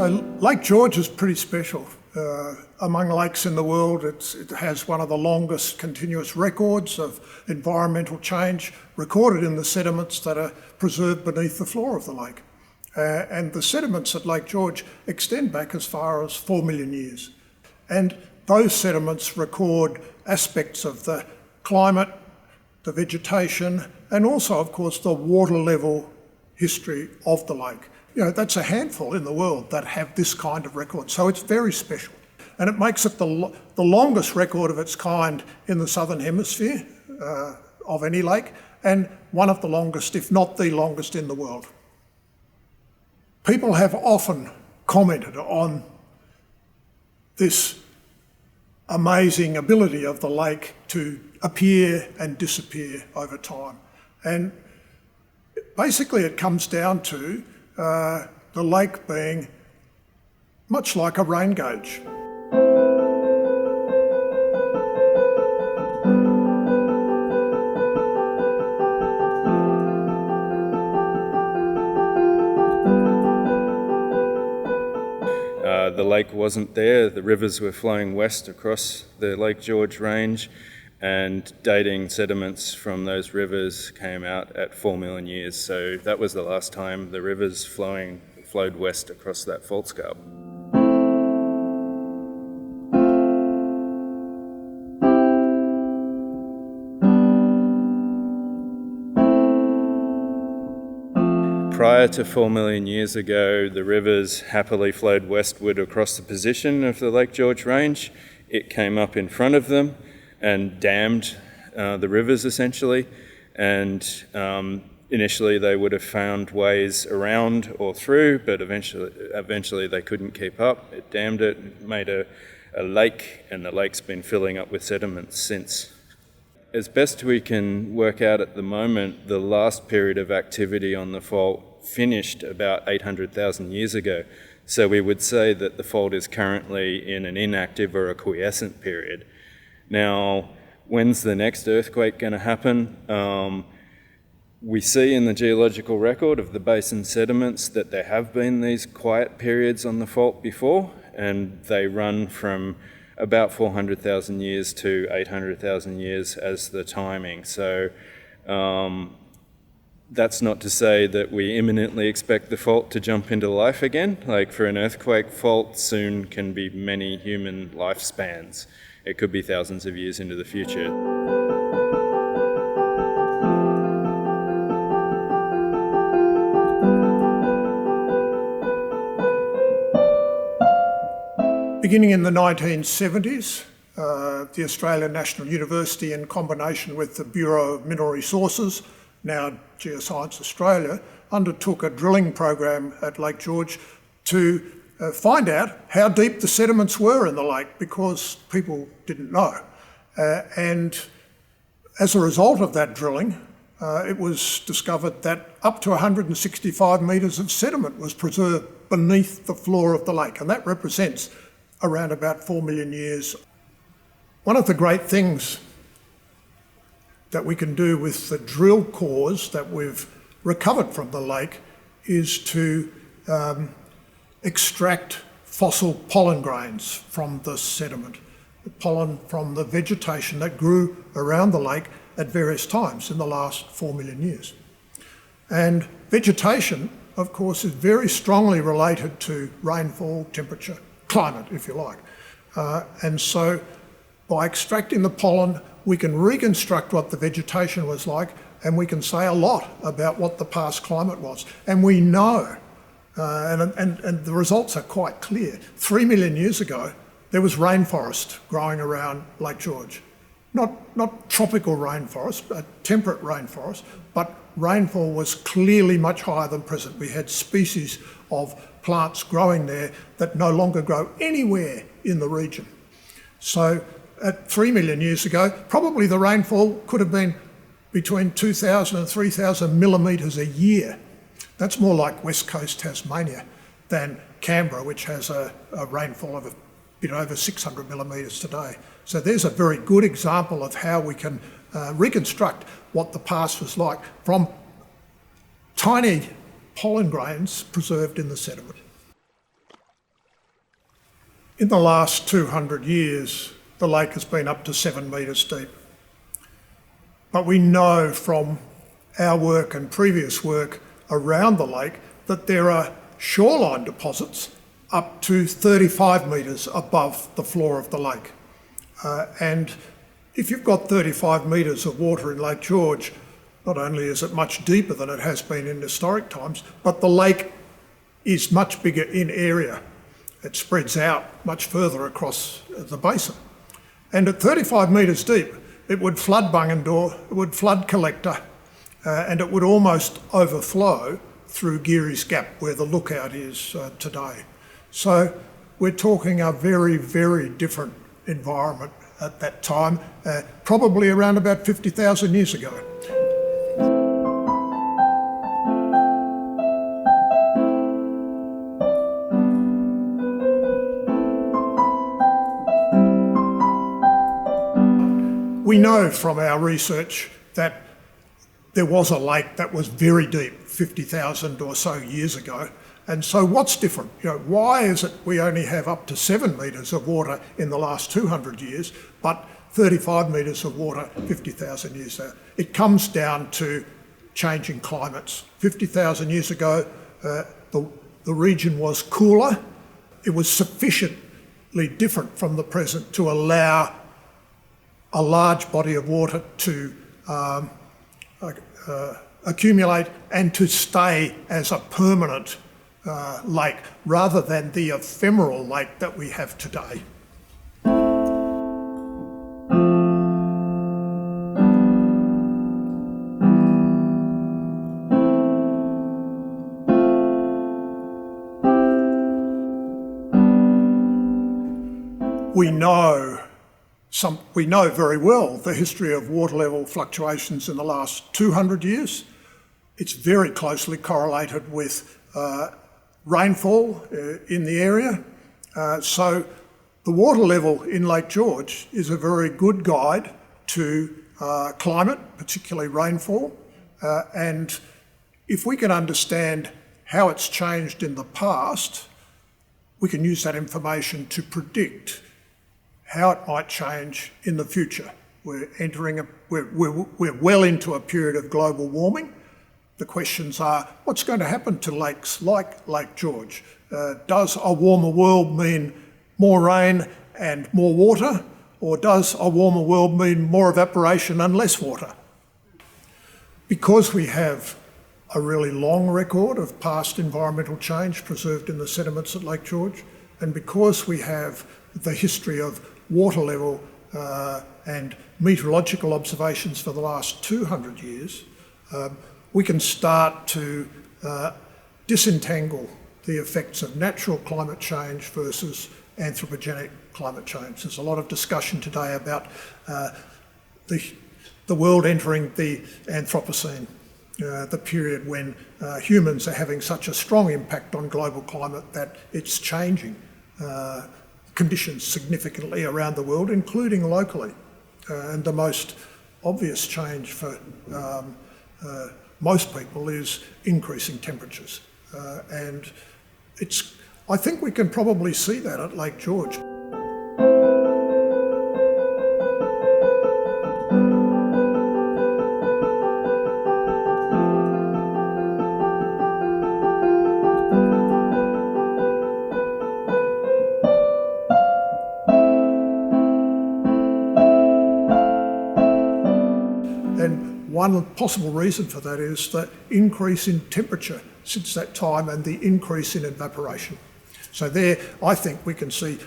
So Lake George is pretty special. Among lakes in the world, it has one of the longest continuous records of environmental change recorded in the sediments that are preserved beneath the floor of the lake. And the sediments at Lake George extend back as far as 4 million years. And those sediments record aspects of the climate, the vegetation, and also, of course, the water level history of the lake. You know, that's a handful in the world that have this kind of record, so it's very special. And it makes it the longest record of its kind in the Southern Hemisphere of any lake, and one of the longest, if not the longest, in the world. People have often commented on this amazing ability of the lake to appear and disappear over time. And basically it comes down to the lake being much like a rain gauge. The lake wasn't there, the rivers were flowing west across the Lake George range, and dating sediments from those rivers came out at 4 million years. So that was the last time the rivers flowed west across that fault scarp. Prior to 4 million years ago, the rivers happily flowed westward across the position of the Lake George range. It came up in front of them and dammed the rivers essentially, and initially they would have found ways around or through, but eventually they couldn't keep up. It dammed it, made a lake, and the lake's been filling up with sediments since. As best we can work out at the moment, the last period of activity on the fault finished about 800,000 years ago. So we would say that the fault is currently in an inactive or a quiescent period. Now, when's the next earthquake going to happen? We see in the geological record of the basin sediments that there have been these quiet periods on the fault before, and they run from about 400,000 years to 800,000 years as the timing. So that's not to say that we imminently expect the fault to jump into life again. Like for an earthquake, fault soon can be many human lifespans. It could be thousands of years into the future. Beginning in the 1970s, the Australian National University, in combination with the Bureau of Mineral Resources, now Geoscience Australia, undertook a drilling program at Lake George to find out how deep the sediments were in the lake, because people didn't know. And as a result of that drilling, it was discovered that up to 165 metres of sediment was preserved beneath the floor of the lake, and that represents around about 4 million years. One of the great things that we can do with the drill cores that we've recovered from the lake is to extract fossil pollen grains from the sediment, the pollen from the vegetation that grew around the lake at various times in the last 4 million years. And vegetation, of course, is very strongly related to rainfall, temperature, climate, if you like. And so by extracting the pollen, we can reconstruct what the vegetation was like, and we can say a lot about what the past climate was. And we know, and the results are quite clear. 3 million years ago, there was rainforest growing around Lake George. Not tropical rainforest, a temperate rainforest, but rainfall was clearly much higher than present. We had species of plants growing there that no longer grow anywhere in the region. So at 3 million years ago, probably the rainfall could have been between 2,000 and 3,000 millimetres a year. That's more like West Coast Tasmania than Canberra, which has a rainfall of a bit over 600 millimetres today. So there's a very good example of how we can reconstruct what the past was like from tiny pollen grains preserved in the sediment. In the last 200 years, the lake has been up to 7 metres deep. But we know from our work and previous work around the lake that there are shoreline deposits up to 35 metres above the floor of the lake. And if you've got 35 metres of water in Lake George, not only is it much deeper than it has been in historic times, but the lake is much bigger in area. It spreads out much further across the basin. And at 35 metres deep, it would flood Bungendore, it would flood Collector, and it would almost overflow through Geary's Gap, where the lookout is today. So we're talking a very, very different environment at that time, probably around about 50,000 years ago. We know from our research that there was a lake that was very deep 50,000 or so years ago. And so what's different? Why is it we only have up to 7 metres of water in the last 200 years, but 35 metres of water 50,000 years ago? It comes down to changing climates. 50,000 years ago, the region was cooler. It was sufficiently different from the present to allow a large body of water to accumulate and to stay as a permanent lake, rather than the ephemeral lake that we have today. We know very well the history of water level fluctuations in the last 200 years. It's very closely correlated with rainfall in the area. So the water level in Lake George is a very good guide to climate, particularly rainfall. And if we can understand how it's changed in the past, we can use that information to predict how it might change in the future. We're well into a period of global warming. The questions are, what's going to happen to lakes like Lake George? Does a warmer world mean more rain and more water, or does a warmer world mean more evaporation and less water? Because we have a really long record of past environmental change preserved in the sediments at Lake George, and because we have the history of water level and meteorological observations for the last 200 years, we can start to disentangle the effects of natural climate change versus anthropogenic climate change. There's a lot of discussion today about the world entering the Anthropocene, the period when humans are having such a strong impact on global climate that it's changing conditions significantly around the world, including locally. And the most obvious change for most people is increasing temperatures. And I think we can probably see that at Lake George. One possible reason for that is the increase in temperature since that time and the increase in evaporation. So there, I think we can see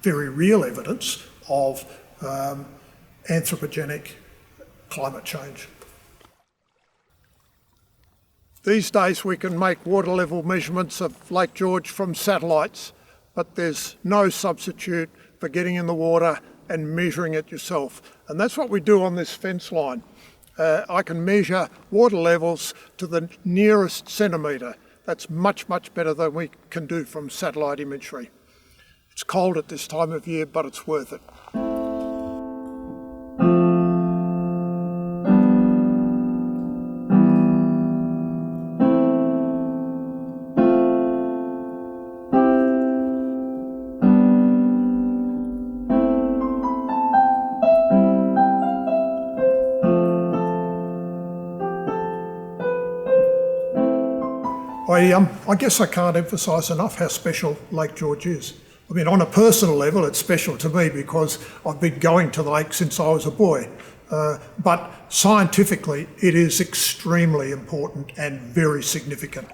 very real evidence of anthropogenic climate change. These days we can make water level measurements of Lake George from satellites, but there's no substitute for getting in the water and measuring it yourself. And that's what we do on this fence line. I can measure water levels to the nearest centimetre. That's much, much better than we can do from satellite imagery. It's cold at this time of year, but it's worth it. I guess I can't emphasise enough how special Lake George is. I mean, on a personal level, it's special to me because I've been going to the lake since I was a boy. But scientifically, it is extremely important and very significant.